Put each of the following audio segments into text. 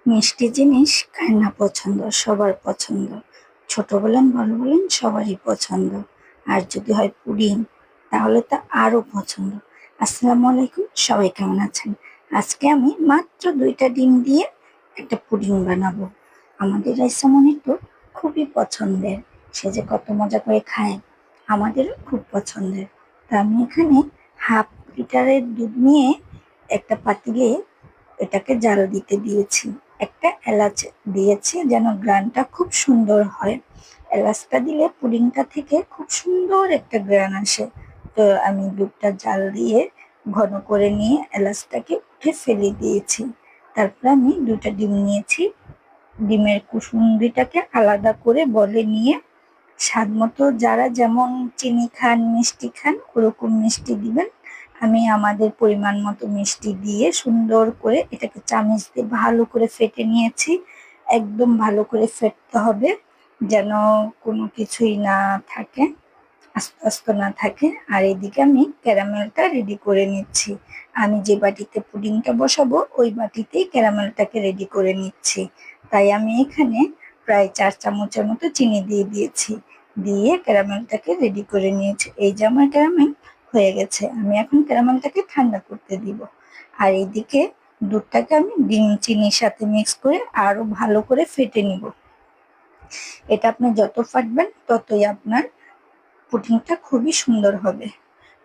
মিষ্টি জিনিস কার না পছন্দ, সবার পছন্দ। ছোট বলেন বড় বলেন সবারই পছন্দ। আর যদি হয় পুডিং তাহলে তো আরো পছন্দ। আসসালামু আলাইকুম, সবাই কেমন আছেন? আজকে আমি মাত্র 2টা ডিম দিয়ে একটা পুডিং বানাবো। আমাদের রাইসামণি তো খুবই পছন্দের, সে যে কত মজা করে খায়, আমাদেরও খুব পছন্দের। তা আমি এখানে হাফ লিটারের দুধ নিয়ে একটা পাতিলে এটাকে জাল দিতে দিয়েছি। একটা এলাচ দিয়েছি যেন গ্রানটা খুব সুন্দর হয়। এলাচটা দিলে পুডিংটা থেকে খুব সুন্দর একটা গ্রান আসে। তো আমি দুধটা জাল দিয়ে ঘন করে নিয়ে এলাচটাকে উঠে ফেলে দিয়েছি। তারপর আমি 2টা ডিম নিয়েছি, ডিমের কুসুমটাকে আলাদা করে বলে নিয়ে স্বাদ মতো যারা যেমন চিনি খান মিষ্টি খান ওরকম মিষ্টি দিবেন। আমি আমাদের পরিমাণ মতো মিষ্টি দিয়ে সুন্দর করে এটাকে চামচ দিয়ে ভালো করে ফেটে নিয়েছি। একদম ভালো করে ফেটতে হবে যেন কোনো কিছুই না থাকে, আস্তে আস্তে না থাকে। আর এদিকে আমি ক্যারামেলটা রেডি করে নিচ্ছি। আমি যে বাটিতে পুডিংটা বসাবো ওই বাটিতেই ক্যারামেলটাকে রেডি করে নিচ্ছি। তাই আমি এখানে প্রায় 4 চামচের মতো চিনি দিয়ে দিয়েছি, দিয়ে ক্যারামেলটাকে রেডি করে নিয়েছি। এই যে আমার ক্যারামেল হয়ে গেছে, আমি এখন ক্যারামেলটাকে ঠান্ডা করতে দিব। আর এইদিকে দুধটাকে আমি ডিম চিনির সাথে মিক্স করে আরো ভালো করে ফেটে নিব। এটা আপনি যত ফাটবেন ততই আপনার পুডিংটা খুবই সুন্দর হবে।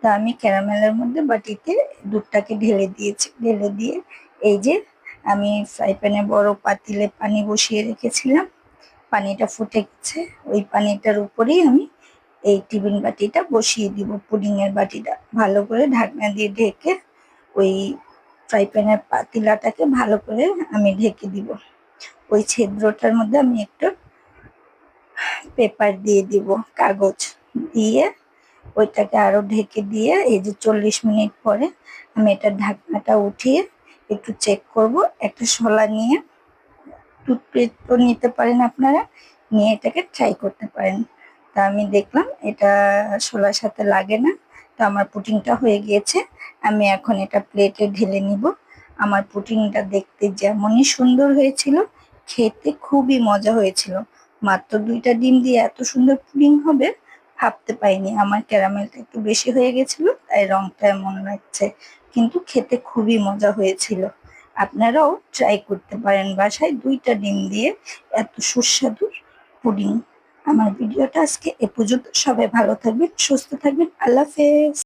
তা আমি ক্যারামেলের মধ্যে বাটিতে দুধটাকে ঢেলে দিয়েছি, ঢেলে দিয়ে এই যে আমি ফ্রাই প্যানে বড় পাতিলে পানি বসিয়ে রেখেছিলাম, পানিটা ফুটে গেছে। ওই পানিটার উপরেই আমি এই টিফিন বাটিটা বসিয়ে দিব, পুডিং এর বাটিটা ভালো করে ঢাকনা দিয়ে ঢেকে ওই ফ্রাই প্যানের পাতিলাটাকে ভালো করে আমি ঢেকে দিব। ওই ছিদ্রটার মধ্যে আমি একটু পেপার দিয়ে দিব, কাগজ দিয়ে ওইটাকে আরো ঢেকে দিয়ে এই যে 40 মিনিট পরে আমি এটার ঢাকনাটা উঠিয়ে একটু চেক করব। একটা শলা নিয়ে, টুথপিকও নিতে পারেন আপনারা, নিয়ে এটাকে ট্রাই করতে পারেন। তা আমি দেখলাম এটা শলার সাথে লাগে না। তো আমার পুডিংটা হয়ে গিয়েছে, আমি এখন এটা প্লেটে ঢেলে নিব। আমার পুডিংটা দেখতে যেমনই সুন্দর হয়েছিল, খেতে খুবই মজা হয়েছিল। মাত্র 2টা ডিম দিয়ে এত সুন্দর পুডিং হবে ভাবতে পারিনি। আমার ক্যারামেলটা একটু বেশি হয়ে গেছিল তাই রংটা এমন লাগছে, কিন্তু খেতে খুবই মজা হয়েছিল। আপনারাও ট্রাই করতে পারেন বাসায় 2টা ডিম দিয়ে এত সুস্বাদু পুডিং। আমার ভিডিওটা আজকে এ পর্যন্ত। সবাই ভালো থাকবেন, সুস্থ থাকবেন। আল্লাহ হাফেজ।